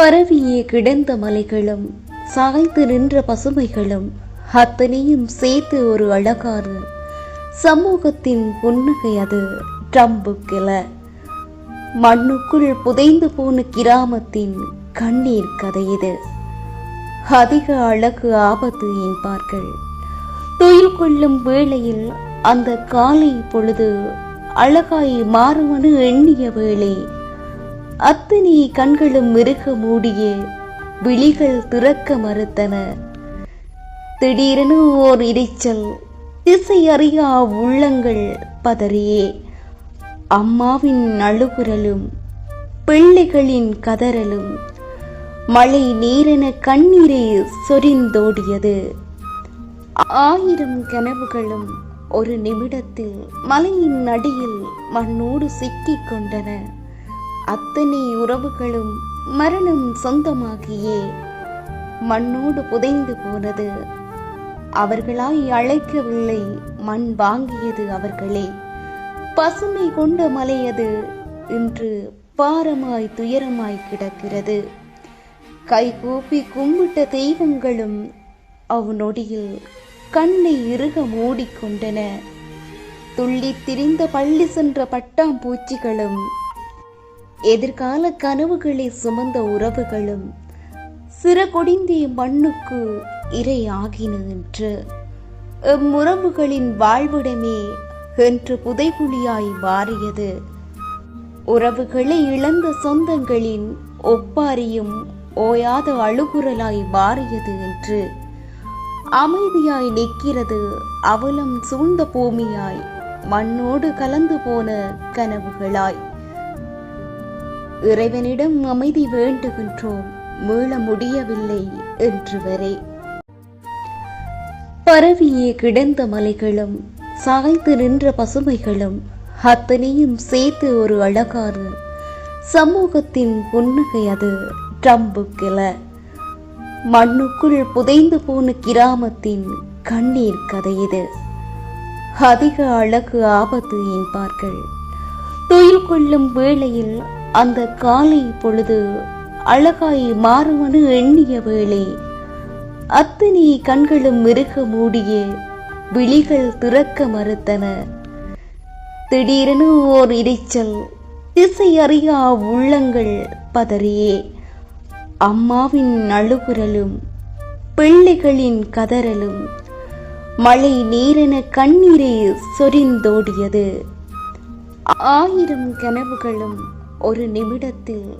பரவியே கிடந்த மலைகளும் சாய்ந்து நின்ற பசுமைகளும் அத்தனையும் சேர்த்து ஒரு அழகான சமூகத்தின் புன்னகை. அது ட்ரம்புக்கில மண்ணுக்குள் புதைந்து போன கிராமத்தின் கண்ணீர் கதை. இது அதிக அழகு ஆபத்து என்பார்கள். துயில் கொள்ளும் வேளையில் அந்த காலை பொழுது அழகாய் மாறுவனு எண்ணிய வேளை அத்தனை கண்களும் மிருக மூடிய விழிகள் திறக்க மறுத்தன. திடீரென ஓர் இரைச்சல், திசை அறியா உள்ளங்கள் பதறியே அம்மாவின் அழுகுரலும் பிள்ளைகளின் கதறலும் மழை நீரென கண்ணீரை சொரிந்தோடியது. 1000 கனவுகளும் ஒரு நிமிடத்தில் மலையின் அடியில் மண்ணோடு சிக்கிக் கொண்டன. அத்தனை உறவுகளும் மரணம் சொந்தமாகியே மண்ணோடு புதைந்து போனது. அவர்களாய் அழைக்கவில்லை, மண் வாங்கியது அவர்களே. பசுமை கொண்ட மலையது இன்று பாரமாய் துயரமாய் கிடக்கிறது. கைகூப்பி கும்பிட்ட தெய்வங்களும் அவ்நொடியில் கண்ணை இறுக மூடிக்கொண்டன. துள்ளித் திரிந்த பள்ளி சென்ற பட்டாம்பூச்சிகளும் எதிர்கால கனவுகளை சுமந்த உறவுகளும் சிறகொடிந்திய மண்ணுக்கு இரையாகின. என்று எம்முறவுகளின் வாழ்விடமே என்று புதைகுழியாய் மாறியது. உறவுகளை இழந்த சொந்தங்களின் ஒப்பாரியும் ஓயாத அழுகுரலாய் மாறியது. என்று அமைதியாய் நிற்கிறது அவலம் சூழ்ந்த பூமியாய், மண்ணோடு கலந்து போன கனவுகளாய். இறைவனிடம் அமைதி வேண்டுகின்றோம், மீள முடியவில்லை என்று வரை. பரவியே கிடந்த மலைகளும் சாய்ந்து நின்ற பசுமைகளும் அத்தனையும் சேர்த்து ஒரு அழகான சமூகத்தின் புன்னகை. அது ட்ரம்புக்கில மண்ணுக்குள் புதைந்து போன கிராமத்தின் கண்ணீர் கதை. இது அதிக அழகு ஆபத்து என்பார்கள். துயில் கொள்ளும் வேளையில் அந்த காலை பொழுது அழகாய் மாறுவனு எண்ணிய வேளை அத்தனை கண்களும் மிருக மூடிய விழிகள் திறக்க மறுத்தன. திடீரென ஓர் இரைச்சல், திசை அறியா உள்ளங்கள் பதறியே அம்மாவின் அழுகுரலும் பிள்ளைகளின் கதறலும் மழை நீரென கண்ணீரை சொரிந்தோடியது. 1000 கனவுகளும் ஒரு நிமிடத்தில்